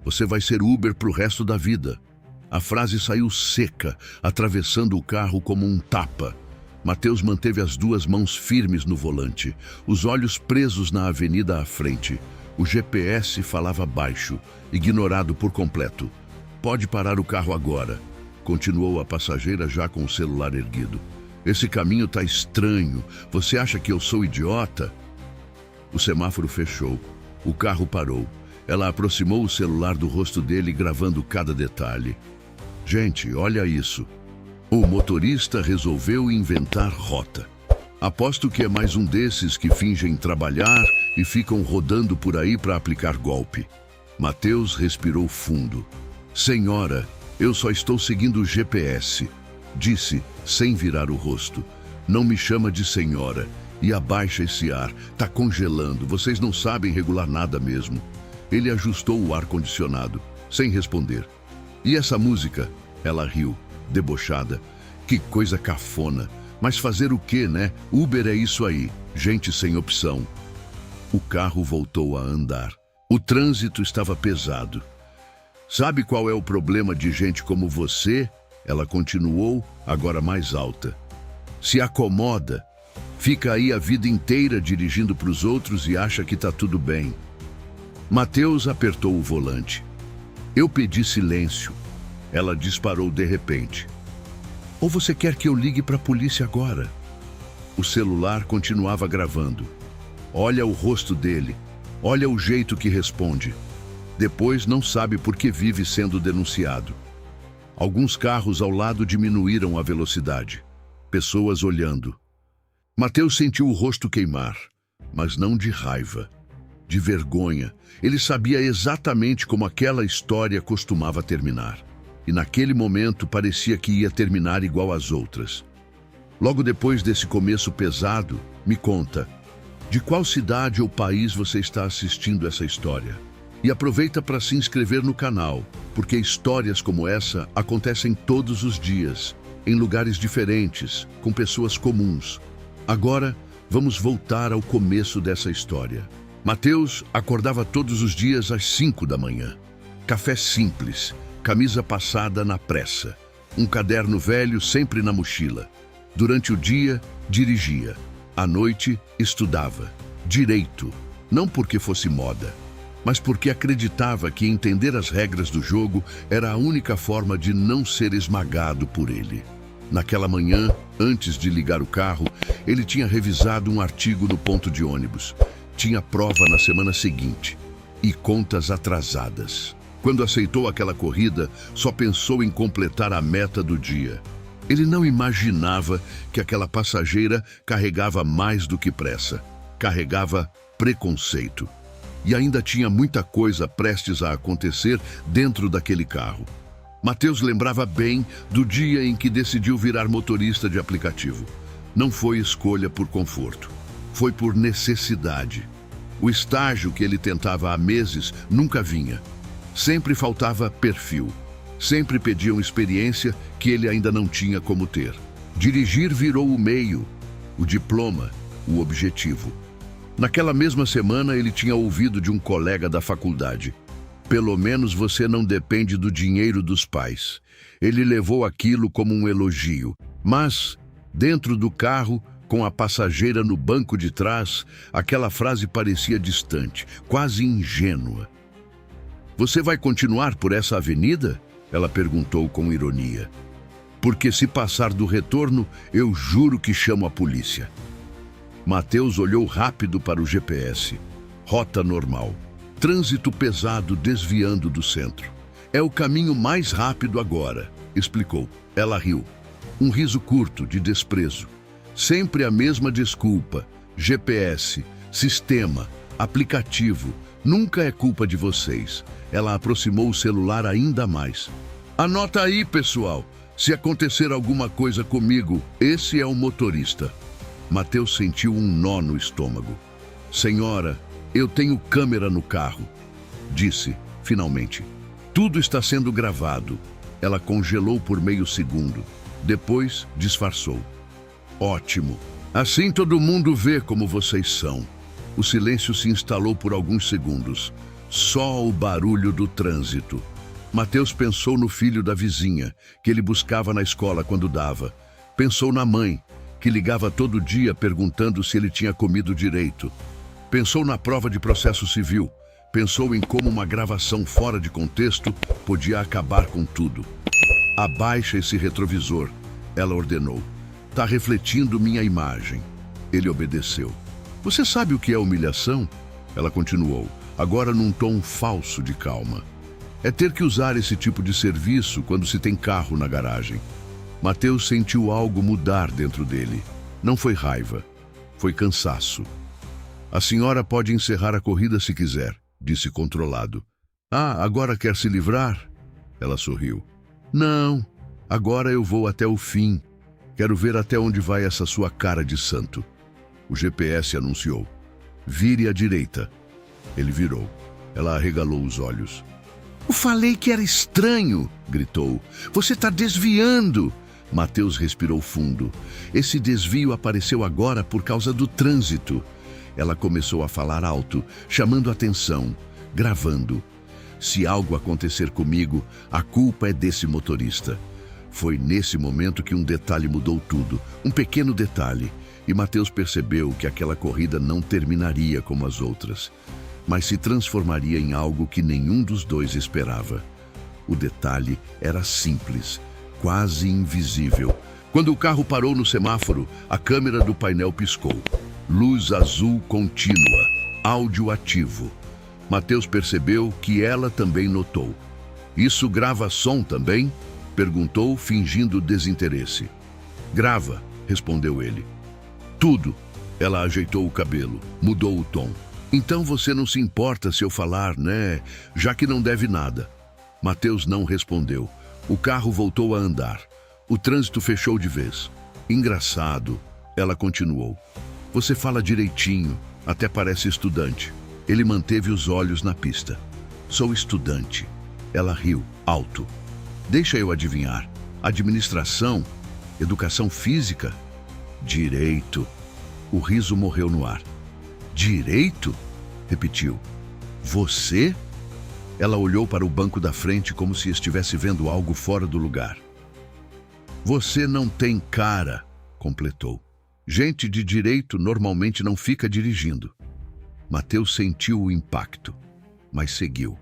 Você vai ser Uber pro resto da vida. A frase saiu seca, atravessando o carro como um tapa. Mateus manteve as duas mãos firmes no volante, os olhos presos na avenida à frente. O GPS falava baixo, ignorado por completo. Pode parar o carro agora, continuou a passageira já com o celular erguido. Esse caminho tá estranho. Você acha que eu sou idiota? O semáforo fechou. O carro parou. Ela aproximou o celular do rosto dele, gravando cada detalhe. Gente, olha isso. O motorista resolveu inventar rota. Aposto que é mais um desses que fingem trabalhar e ficam rodando por aí para aplicar golpe. Mateus respirou fundo. Senhora, eu só estou seguindo o GPS, disse, sem virar o rosto. Não me chama de senhora e abaixa esse ar. Tá congelando, vocês não sabem regular nada mesmo. Ele ajustou o ar-condicionado, sem responder. E essa música? Ela riu, debochada. Que coisa cafona. Mas fazer o quê, né? Uber é isso aí, gente sem opção. O carro voltou a andar. O trânsito estava pesado. Sabe qual é o problema de gente como você? Ela continuou, agora mais alta. Se acomoda. Fica aí a vida inteira dirigindo para os outros e acha que tá tudo bem. Mateus apertou o volante. Eu pedi silêncio. Ela disparou de repente. Ou você quer que eu ligue para a polícia agora? O celular continuava gravando. Olha o rosto dele. Olha o jeito que responde. Depois não sabe por que vive sendo denunciado. Alguns carros ao lado diminuíram a velocidade. Pessoas olhando. Mateus sentiu o rosto queimar, mas não de raiva, de vergonha. Ele sabia exatamente como aquela história costumava terminar. E naquele momento parecia que ia terminar igual às outras. Logo depois desse começo pesado, me conta, de qual cidade ou país você está assistindo essa história? E aproveita para se inscrever no canal, porque histórias como essa acontecem todos os dias, em lugares diferentes, com pessoas comuns. Agora, vamos voltar ao começo dessa história. Mateus acordava todos os dias às 5 da manhã. Café simples, camisa passada na pressa, um caderno velho sempre na mochila. Durante o dia, dirigia. À noite, estudava. Direito, não porque fosse moda, mas porque acreditava que entender as regras do jogo era a única forma de não ser esmagado por ele. Naquela manhã, antes de ligar o carro, ele tinha revisado um artigo no ponto de ônibus. Tinha prova na semana seguinte e contas atrasadas. Quando aceitou aquela corrida, só pensou em completar a meta do dia. Ele não imaginava que aquela passageira carregava mais do que pressa. Carregava preconceito. E ainda tinha muita coisa prestes a acontecer dentro daquele carro. Mateus lembrava bem do dia em que decidiu virar motorista de aplicativo. Não foi escolha por conforto. Foi por necessidade. O estágio que ele tentava há meses nunca vinha. Sempre faltava perfil. Sempre pediam experiência que ele ainda não tinha como ter. Dirigir virou o meio, o diploma, o objetivo. Naquela mesma semana, ele tinha ouvido de um colega da faculdade. Pelo menos você não depende do dinheiro dos pais. Ele levou aquilo como um elogio. Mas, dentro do carro, com a passageira no banco de trás, aquela frase parecia distante, quase ingênua. Você vai continuar por essa avenida? Ela perguntou com ironia. Porque se passar do retorno, eu juro que chamo a polícia. Mateus olhou rápido para o GPS. Rota normal. Trânsito pesado desviando do centro. É o caminho mais rápido agora, explicou. Ela riu. Um riso curto, de desprezo. Sempre a mesma desculpa. GPS, sistema, aplicativo. Nunca é culpa de vocês. Ela aproximou o celular ainda mais. Anota aí, pessoal. Se acontecer alguma coisa comigo, esse é o motorista. Mateus sentiu um nó no estômago. Senhora, eu tenho câmera no carro, disse, finalmente. Tudo está sendo gravado. Ela congelou por meio segundo. Depois, disfarçou. Ótimo. Assim todo mundo vê como vocês são. O silêncio se instalou por alguns segundos. Só o barulho do trânsito. Mateus pensou no filho da vizinha, que ele buscava na escola quando dava. Pensou na mãe, que ligava todo dia perguntando se ele tinha comido direito. Pensou na prova de processo civil. Pensou em como uma gravação fora de contexto podia acabar com tudo. Abaixa esse retrovisor, ela ordenou. Tá refletindo minha imagem. Ele obedeceu. Você sabe o que é humilhação? Ela continuou, agora num tom falso de calma. É ter que usar esse tipo de serviço quando se tem carro na garagem. Mateus sentiu algo mudar dentro dele. Não foi raiva, foi cansaço. A senhora pode encerrar a corrida se quiser, disse controlado. Ah, agora quer se livrar? Ela sorriu. Não, agora eu vou até o fim. Quero ver até onde vai essa sua cara de santo. O GPS anunciou. Vire à direita. Ele virou. Ela arregalou os olhos. Eu falei que era estranho, gritou. Você está desviando. Mateus respirou fundo. Esse desvio apareceu agora por causa do trânsito. Ela começou a falar alto, chamando atenção, gravando. Se algo acontecer comigo, a culpa é desse motorista. Foi nesse momento que um detalhe mudou tudo, um pequeno detalhe, e Mateus percebeu que aquela corrida não terminaria como as outras, mas se transformaria em algo que nenhum dos dois esperava. O detalhe era simples, quase invisível. Quando o carro parou no semáforo, a câmera do painel piscou. Luz azul contínua, áudio ativo. Mateus percebeu que ela também notou. Isso grava som também? Perguntou, fingindo desinteresse. Grava, respondeu ele. Tudo. Ela ajeitou o cabelo, mudou o tom. Então você não se importa se eu falar, né? Já que não deve nada. Mateus não respondeu. O carro voltou a andar. O trânsito fechou de vez. Engraçado. Ela continuou. Você fala direitinho, até parece estudante. Ele manteve os olhos na pista. Sou estudante. Ela riu, alto. Deixa eu adivinhar. Administração? Educação física? Direito. O riso morreu no ar. Direito? Repetiu. Você? Ela olhou para o banco da frente como se estivesse vendo algo fora do lugar. Você não tem cara, completou. Gente de direito normalmente não fica dirigindo. Mateus sentiu o impacto, mas seguiu.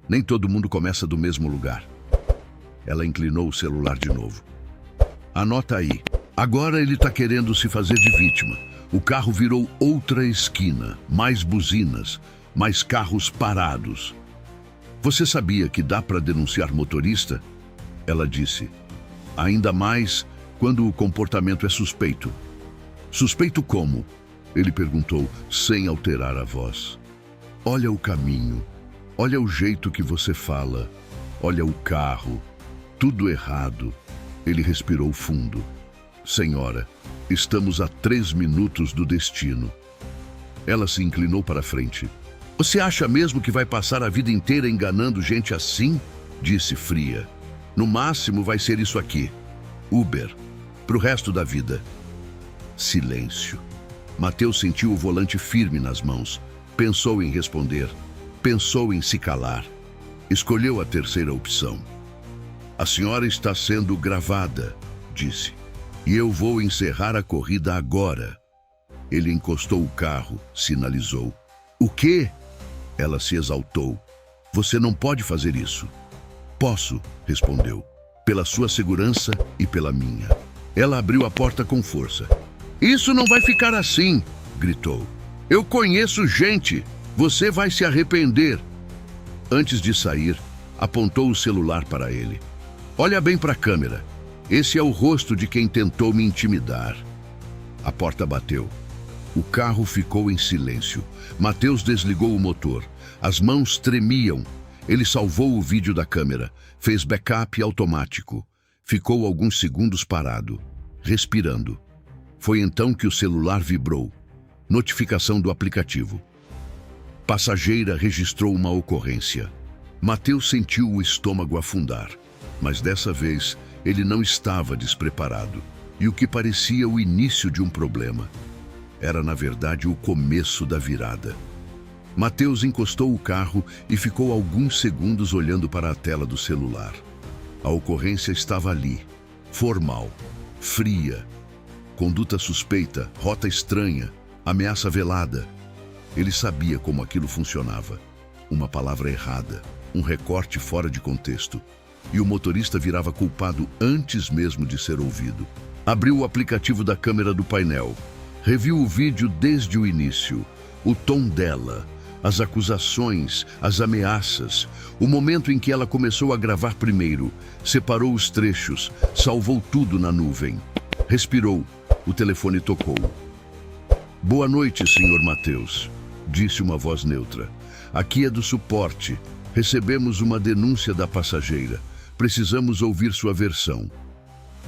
Nem todo mundo começa do mesmo lugar. Ela inclinou o celular de novo. Anota aí. Agora ele está querendo se fazer de vítima. O carro virou outra esquina, mais buzinas, mais carros parados. Você sabia que dá para denunciar motorista? Ela disse. Ainda mais quando o comportamento é suspeito. Suspeito como? Ele perguntou, sem alterar a voz. Olha o caminho, olha o jeito que você fala, olha o carro, tudo errado. Ele respirou fundo. Senhora, estamos a 3 minutos do destino. Ela se inclinou para a frente. Você acha mesmo que vai passar a vida inteira enganando gente assim? Disse fria. No máximo vai ser isso aqui. Uber. Pro resto da vida. Silêncio. Mateus sentiu o volante firme nas mãos. Pensou em responder. Pensou em se calar. Escolheu a terceira opção. A senhora está sendo gravada, disse. E eu vou encerrar a corrida agora. Ele encostou o carro, sinalizou. O quê? Ela se exaltou. Você não pode fazer isso. Posso, respondeu. Pela sua segurança e pela minha. Ela abriu a porta com força. Isso não vai ficar assim, gritou. Eu conheço gente. Você vai se arrepender. Antes de sair, apontou o celular para ele. Olha bem para a câmera. Esse é o rosto de quem tentou me intimidar. A porta bateu. O carro ficou em silêncio. Mateus desligou o motor. As mãos tremiam. Ele salvou o vídeo da câmera. Fez backup automático. Ficou alguns segundos parado, respirando. Foi então que o celular vibrou. Notificação do aplicativo. Passageira registrou uma ocorrência. Mateus sentiu o estômago afundar. Mas dessa vez, ele não estava despreparado. E o que parecia o início de um problema era, na verdade, o começo da virada. Mateus encostou o carro e ficou alguns segundos olhando para a tela do celular. A ocorrência estava ali, formal, fria. Conduta suspeita, rota estranha, ameaça velada. Ele sabia como aquilo funcionava. Uma palavra errada, um recorte fora de contexto. E o motorista virava culpado antes mesmo de ser ouvido. Abriu o aplicativo da câmera do painel. Reviu o vídeo desde o início. O tom dela, as acusações, as ameaças. O momento em que ela começou a gravar primeiro. Separou os trechos, salvou tudo na nuvem. Respirou. O telefone tocou. Boa noite, Sr. Mateus, disse uma voz neutra. Aqui é do suporte. Recebemos uma denúncia da passageira. Precisamos ouvir sua versão.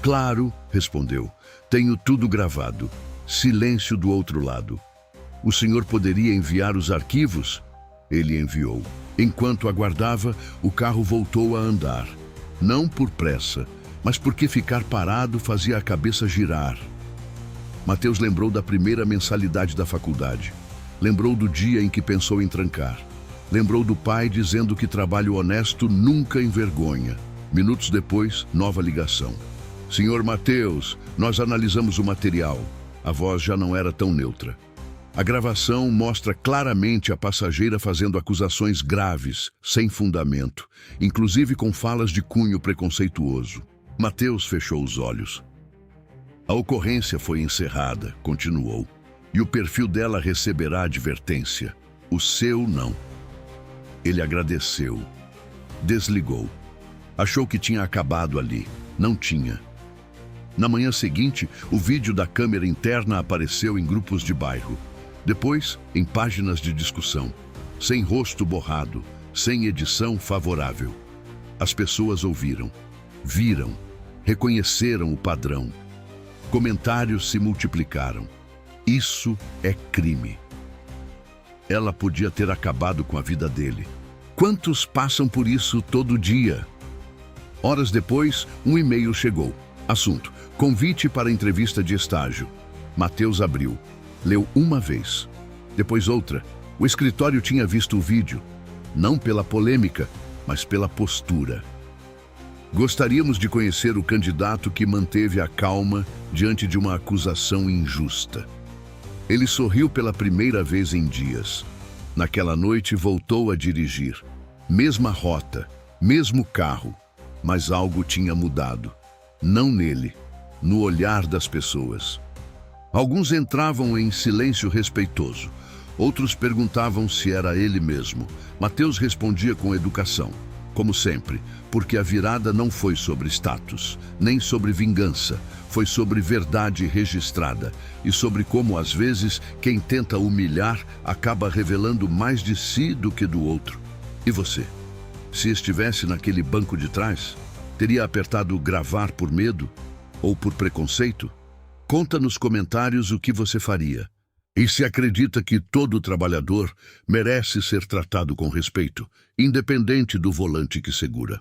Claro, respondeu. Tenho tudo gravado. Silêncio do outro lado. O senhor poderia enviar os arquivos? Ele enviou. Enquanto aguardava, o carro voltou a andar. Não por pressa, mas porque ficar parado fazia a cabeça girar. Mateus lembrou da primeira mensalidade da faculdade. Lembrou do dia em que pensou em trancar. Lembrou do pai dizendo que trabalho honesto nunca envergonha. Minutos depois, nova ligação. Senhor Mateus, nós analisamos o material. A voz já não era tão neutra. A gravação mostra claramente a passageira fazendo acusações graves, sem fundamento, inclusive com falas de cunho preconceituoso. Mateus fechou os olhos. A ocorrência foi encerrada, continuou, e o perfil dela receberá advertência. O seu não. Ele agradeceu. Desligou. Achou que tinha acabado ali. Não tinha. Na manhã seguinte, o vídeo da câmera interna apareceu em grupos de bairro. Depois, em páginas de discussão. Sem rosto borrado, sem edição favorável. As pessoas ouviram, viram, reconheceram o padrão. Comentários se multiplicaram. Isso é crime. Ela podia ter acabado com a vida dele. Quantos passam por isso todo dia? Horas depois, um e-mail chegou. Assunto: convite para entrevista de estágio. Mateus abriu. Leu uma vez. Depois outra. O escritório tinha visto o vídeo. Não pela polêmica, mas pela postura. Gostaríamos de conhecer o candidato que manteve a calma diante de uma acusação injusta. Ele sorriu pela primeira vez em dias. Naquela noite voltou a dirigir. Mesma rota, mesmo carro, mas algo tinha mudado. Não nele, no olhar das pessoas. Alguns entravam em silêncio respeitoso. Outros perguntavam se era ele mesmo. Mateus respondia com educação, como sempre, porque a virada não foi sobre status, nem sobre vingança. Foi sobre verdade registrada e sobre como, às vezes, quem tenta humilhar acaba revelando mais de si do que do outro. E você? Se estivesse naquele banco de trás, teria apertado gravar por medo ou por preconceito? Conta nos comentários o que você faria. E se acredita que todo trabalhador merece ser tratado com respeito, independente do volante que segura.